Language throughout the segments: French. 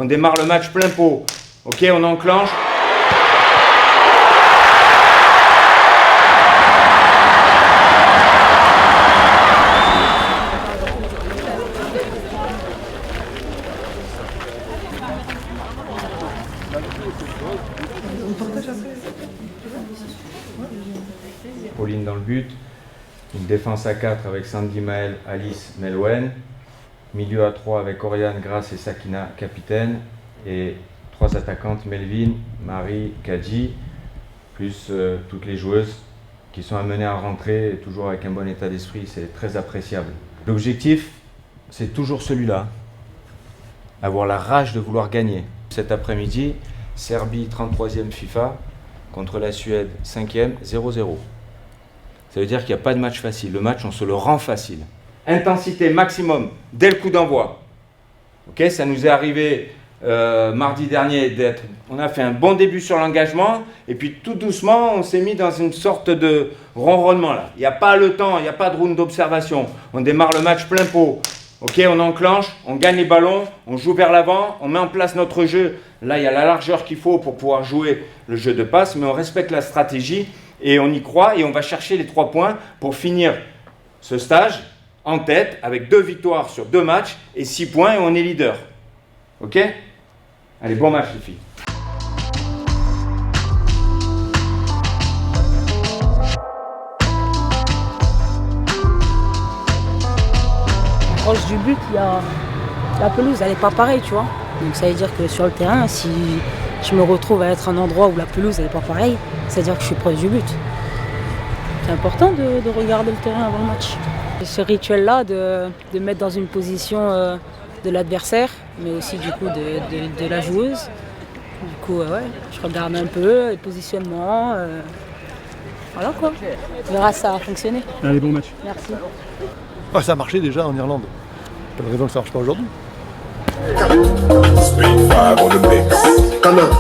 On démarre le match plein pot. Ok, on enclenche. Pauline dans le but. Une défense à 4 avec Sandy Maël, Alice, Melwen. Milieu à 3 avec Oriane, Grace et Sakina, capitaine. Et 3 attaquantes, Melvin, Marie, Kadji, plus toutes les joueuses qui sont amenées à rentrer, et toujours avec un bon état d'esprit, c'est très appréciable. L'objectif, c'est toujours celui-là, avoir la rage de vouloir gagner. Cet après-midi, Serbie 33e FIFA contre la Suède 5e, 0-0. Ça veut dire qu'il n'y a pas de match facile. Le match, on se le rend facile. Intensité maximum dès le coup d'envoi. Okay, ça nous est arrivé mardi dernier on a fait un bon début sur l'engagement et puis tout doucement, on s'est mis dans une sorte de ronronnement là. Il n'y a pas le temps, il n'y a pas de round d'observation. On démarre le match plein pot. Ok, on enclenche, on gagne les ballons, on joue vers l'avant, on met en place notre jeu. Là, il y a la largeur qu'il faut pour pouvoir jouer le jeu de passe, mais on respecte la stratégie. Et on y croit et on va chercher les 3 points pour finir ce stage en tête avec 2 victoires sur 2 matchs et 6 points et on est leader. Ok ? Allez, bon match les filles. Proche du but, la pelouse, elle n'est pas pareille, tu vois. Donc ça veut dire que sur le terrain, si je me retrouve à être à un endroit où la pelouse n'est pas pareille, c'est-à-dire que je suis proche du but. C'est important de regarder le terrain avant le match. Ce rituel-là, de mettre dans une position de l'adversaire, mais aussi du coup de la joueuse. Du coup, ouais, je regarde un peu le positionnement. Voilà quoi. On verra si ça a fonctionné. Allez, bon match. Merci. Ah, ça a marché déjà en Irlande. Pas de raison que ça ne marche pas aujourd'hui. Speed 5 on the mix. Canada.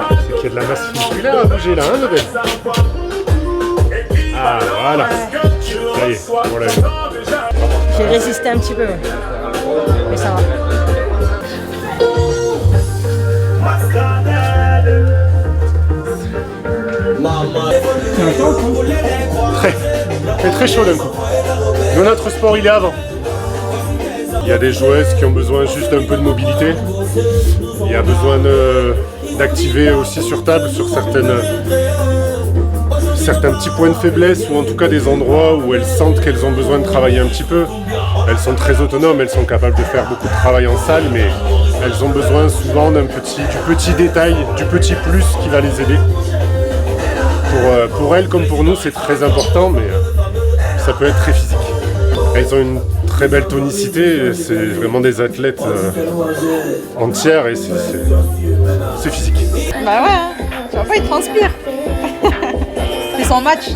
C'est qu'il y a de la masse musculaire à bouger là, hein, Nobel? Ah, voilà. Ça y est, on l'a eu. J'ai résisté un petit peu, mais ça va. Très chaud d'un coup. Nous, notre sport, il est avant. Il y a des joueuses qui ont besoin juste d'un peu de mobilité. Il y a besoin d'activer aussi sur table sur certains petits points de faiblesse ou en tout cas des endroits où elles sentent qu'elles ont besoin de travailler un petit peu. Elles sont très autonomes, elles sont capables de faire beaucoup de travail en salle, mais elles ont besoin souvent du petit détail, du petit plus qui va les aider. Pour elles comme pour nous, c'est très important, mais ça peut être très physique. Elles ont une très belle tonicité, c'est vraiment des athlètes entières et c'est physique. Bah ouais, hein. Tu vois pas, il transpire. C'est son match.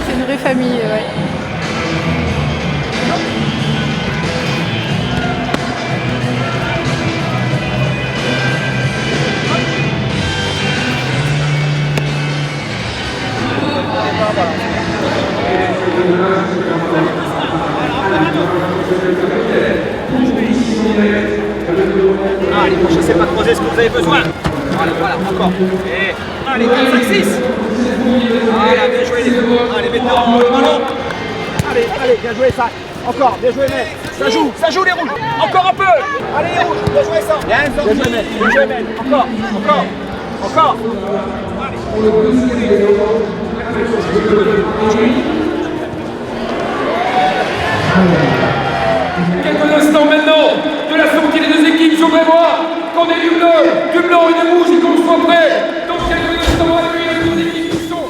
C'est une vraie famille, ouais. Allez, prochain, c'est pas creuser ce que vous avez besoin. Voilà, encore. Et allez, 4, 5, 6. Voilà, bien joué les gars. Allez, maintenant, le ballon. Allez, bien joué ça. Encore, bien joué mec. Ça joue les rouges. Encore un peu. Allez les rouges, bien joué ça. Bien joué mec. Encore. Allez. Quelques instants maintenant de la sortie des deux équipes, j'ouvrez-moi qu'on ait du blanc et du rouge et qu'on soit prêt. Dans quelques instants, à les deux équipes qui sont.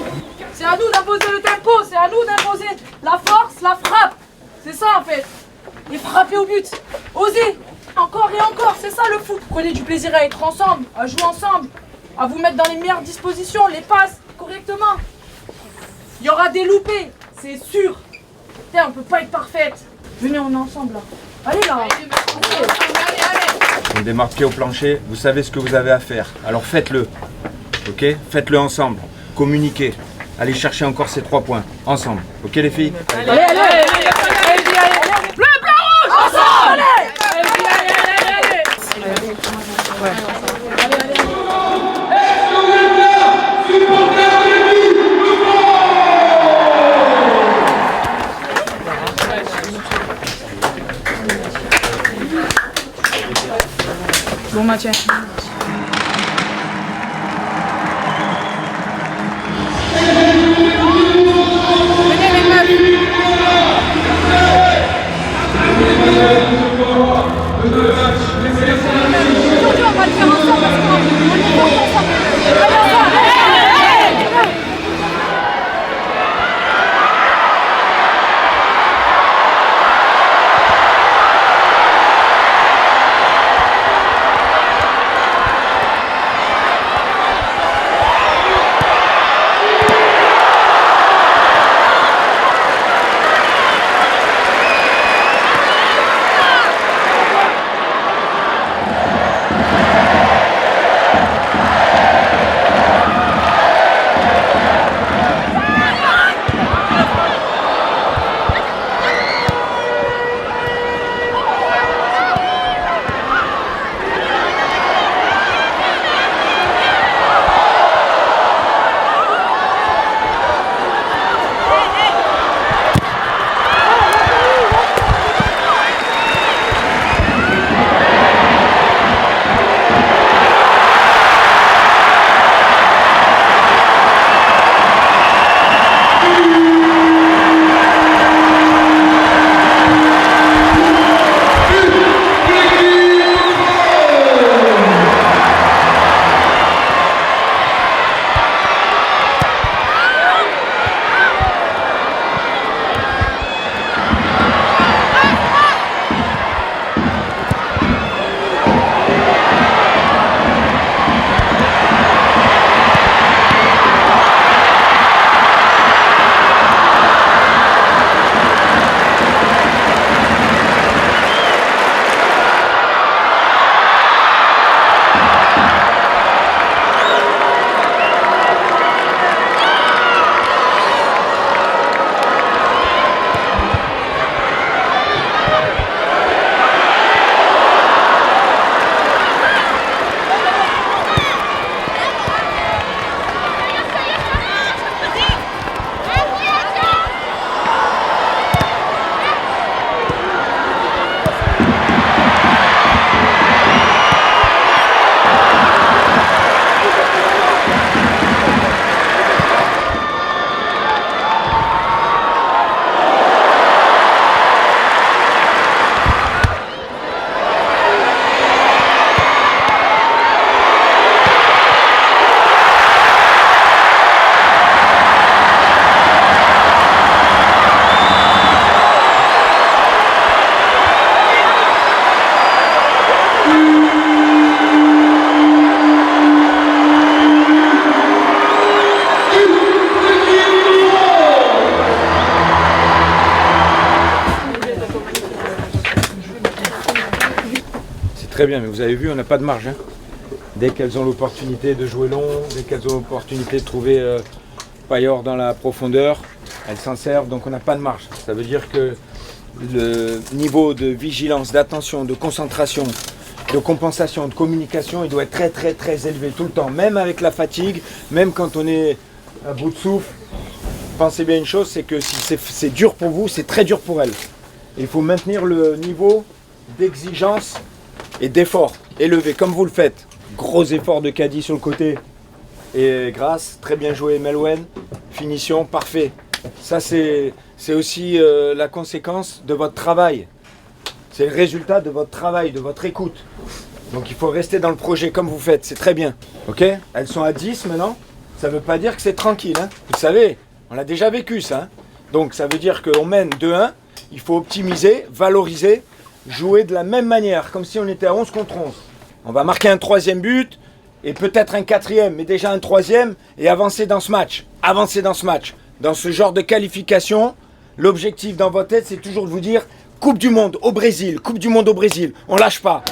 C'est à nous d'imposer le tempo, c'est à nous d'imposer la force, la frappe. C'est ça en fait. Et frapper au but. Osez. Encore et encore, c'est ça le foot. Prenez du plaisir à être ensemble, à jouer ensemble, à vous mettre dans les meilleures dispositions, les passes correctement. Il y aura des loupés, c'est sûr. Putain, on peut pas être parfaite. Venez, on est ensemble là. Allez là. On démarre pied au plancher, vous savez ce que vous avez à faire. Alors faites-le. Ok? Faites-le ensemble. Communiquez. Allez chercher encore ces 3 points. Ensemble. Ok les filles? Allez, allez, allez, allez, allez. Bleu, blanc, rouge. Ensemble. Bon Mathieu. Venez les meufs. Aujourd'hui on va le faire ensemble parce qu'on est forts ensemble. Allez, on va. Très bien, mais vous avez vu, on n'a pas de marge. Hein. Dès qu'elles ont l'opportunité de jouer long, dès qu'elles ont l'opportunité de trouver Payor dans la profondeur, elles s'en servent, donc on n'a pas de marge. Ça veut dire que le niveau de vigilance, d'attention, de concentration, de compensation, de communication, il doit être très très très élevé tout le temps, même avec la fatigue, même quand on est à bout de souffle. Pensez bien une chose, c'est que si c'est dur pour vous, c'est très dur pour elles. Il faut maintenir le niveau d'exigence et d'effort élevé, comme vous le faites. Gros effort de Caddy sur le côté. Et grâce, très bien joué Melwen. Finition, parfait. Ça c'est c'est aussi la conséquence de votre travail. C'est le résultat de votre travail, de votre écoute. Donc il faut rester dans le projet comme vous faites, c'est très bien. Ok? Elles sont à 10 maintenant, ça ne veut pas dire que c'est tranquille. Hein. Vous savez, on l'a déjà vécu ça. Hein. Donc ça veut dire qu'on mène 2-1, il faut optimiser, valoriser, jouer de la même manière, comme si on était à 11 contre 11. On va marquer un 3e but, et peut-être un 4e, mais déjà un 3e, et avancer dans ce match. Avancer dans ce match. Dans ce genre de qualification, l'objectif dans votre tête, c'est toujours de vous dire Coupe du Monde au Brésil, Coupe du Monde au Brésil, on lâche pas.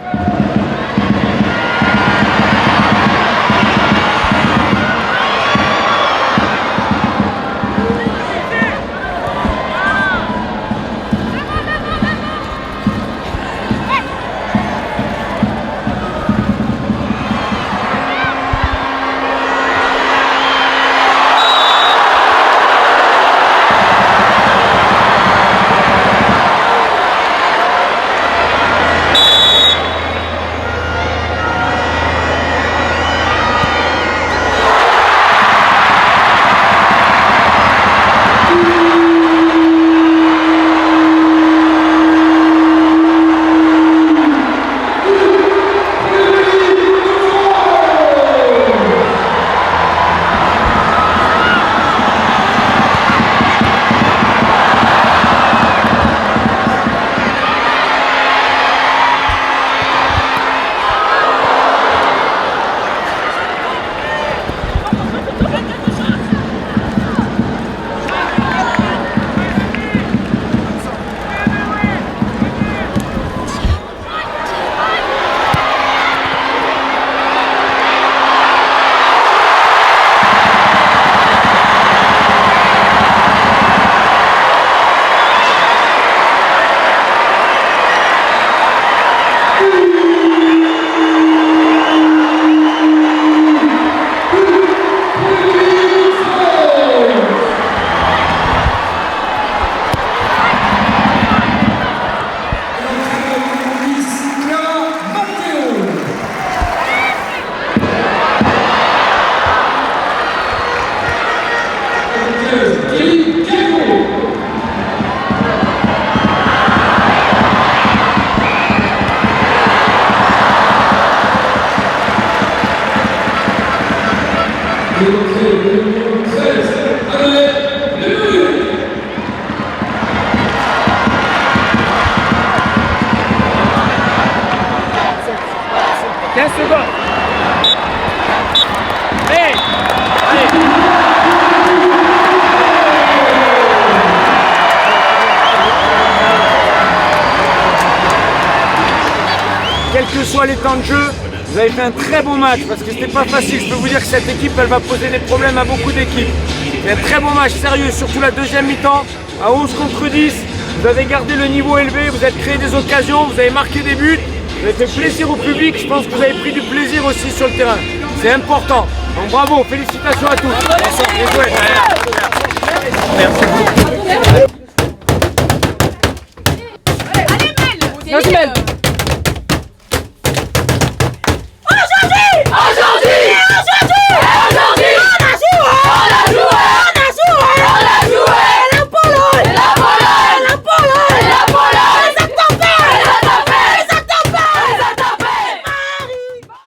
Quels que soient les temps de jeu, vous avez fait un très bon match parce que c'était pas facile. Je peux vous dire que cette équipe, elle va poser des problèmes à beaucoup d'équipes. C'est un très bon match, sérieux, surtout la deuxième mi-temps, à 11 contre 10. Vous avez gardé le niveau élevé, vous avez créé des occasions, vous avez marqué des buts, vous avez fait plaisir au public. Je pense que vous avez pris du plaisir aussi sur le terrain. C'est important. Donc bravo, félicitations à tous. Bien joué. Merci.